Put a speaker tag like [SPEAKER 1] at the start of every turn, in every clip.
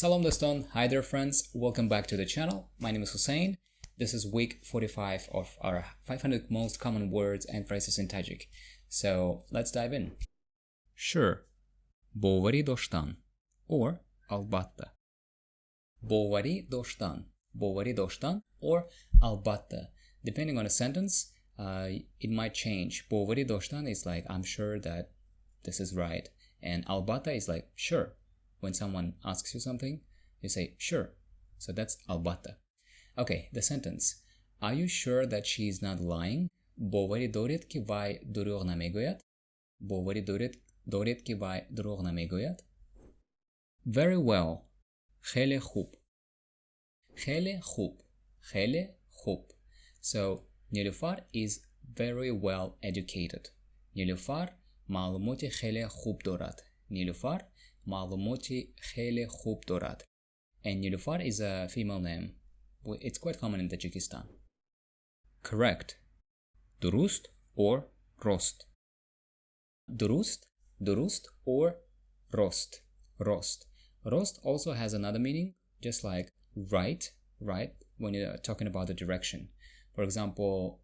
[SPEAKER 1] Salam doston, hi there friends, welcome back to the channel. My name is Hussein. This is week 45 of our 500 most common words and phrases in Tajik. So let's dive in. Sure, боварӣ доштан or албатта. Боварӣ доштан or албатта. Depending on a sentence, it might change. Боварӣ доштан is like I'm sure that this is right, and албатта is like sure. When someone asks you something, you say sure. So that's албатта. Okay, the sentence. Are you sure that she is not lying? Боварӣ доред ки вай дурӯғ намегӯяд? Боварӣ доред ки вай дурӯғ намегӯяд? Very well. хеле хуб. Хеле хуб. Хеле хуб. So Nilufar is very well educated. Nilufar маълумоти хеле хуб дорад. Nilufar маълумоти хеле хуб дорад. And Nilufar is a female name. It's quite common in Tajikistan. Correct. Дуруст or рост. Дуруст or рост. Рост also has another meaning, just like right, when you're talking about the direction. For example,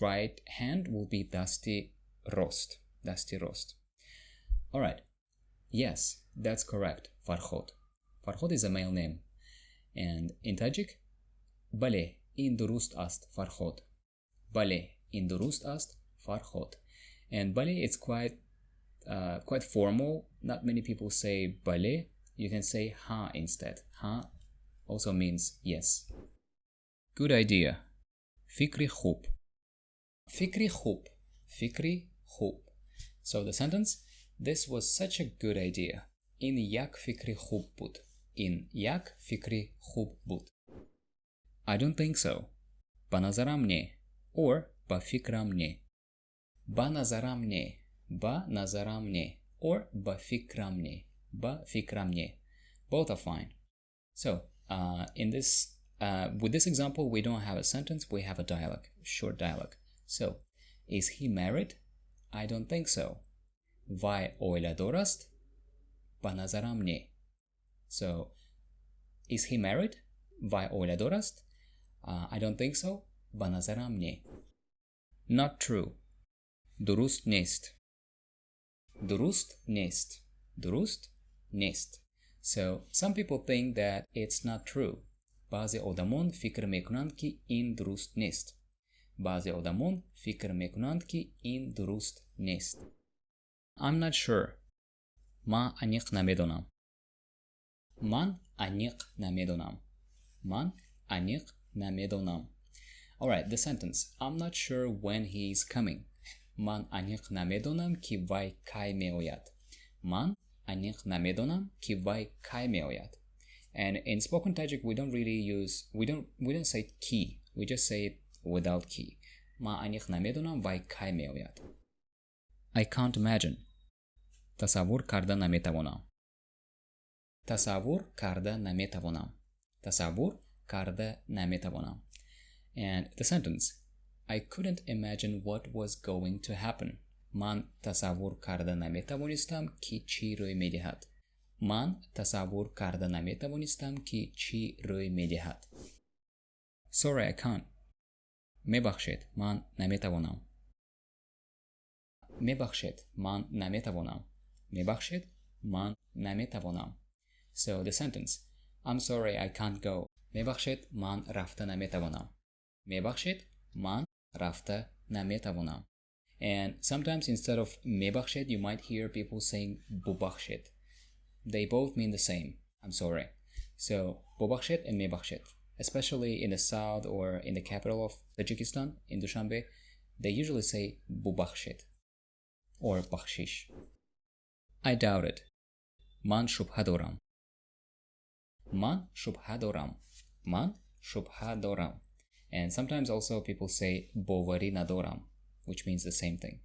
[SPEAKER 1] right hand will be dasti рост. Alright. Yes, that's correct. Farhod. Farhod is a male name. And in Tajik, Bale in durust ast Farhod. Bale in durust ast Farhod. And Bale is quite formal. Not many people say Bale. You can say Ha instead. Ha also means yes. Good idea. Fikri khub. Fikri khub. So the sentence, this was such a good idea. In yak fikri khub bud. In yak fikri khub bud. I don't think so. Ba nazaram ne. Or ba fikram ne. Ba nazaram ne. Ba nazaram ne. Or ba fikram ne. Ba fikram ne. Both are fine. So with this example, we don't have a sentence, we have a dialogue, short dialogue. So, is he married? I don't think so. Vai oila dorast? Ba nazaram ne. So, is he married? Vai oila dorast? I don't think so. Ba nazaram ne. Not true. Durust neст. Durust neст. So, some people think that it's not true. Баъзе одамон фикр мекунанд ки ин дуруст нест. Баъзе одамон фикр мекунанд ки ин дуруст нест. I'm not sure. Ман аниқ намедонам. Ман аниқ намедонам. Alright, the sentence. I'm not sure when he is coming. Ман аниқ намедонам ки вай кай меояд. Ман аниқ намедонам ки вай кай меояд. And in spoken Tajik, we don't say ki. We just say it without ki. Ma aниқ намедонам вай кай меояд. I can't imagine. Тасаввур карда наметавонам. Тасаввур карда наметавонам. And the sentence. I couldn't imagine what was going to happen. Ман тасаввур карда наметавонистам ки чӣ рӯй медиҳад. Ман тасаввур карда наметавонистам ки чӣ рӯй медиҳад. Sorry, I can't. Мебахшед, ман наметавонам. Мебахшед, ман наметавонам. So the sentence. I'm sorry, I can't go. Мебахшед, ман рафта наметавонам. Мебахшед, ман рафта наметавонам. And sometimes instead of мебахшед, you might hear people saying боварӣ. They both mean the same. I'm sorry. So, боварӣ and мебахшед. Especially in the south or in the capital of Tajikistan, in Dushanbe, they usually say боварӣ or бахшиш. I doubt it. Ман шубҳа дорам. And sometimes also people say боварӣ надорам, which means the same thing.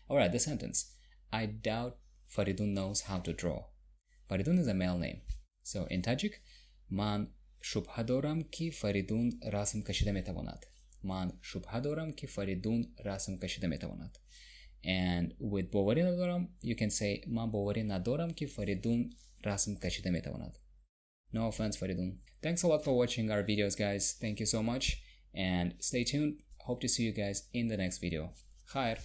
[SPEAKER 1] Alright, the sentence. I doubt Faridun knows how to draw. Faridun is a male name. So in Tajik, man shubha doram ki Faridun rasm kashida metavonad. And with боварӣ надорам, you can say man боварӣ надорам ki Faridun rasm kashida metavonad. No offense, Faridun. Thanks a lot for watching our videos, guys. Thank you so much, and stay tuned. Hope to see you guys in the next video. Khair.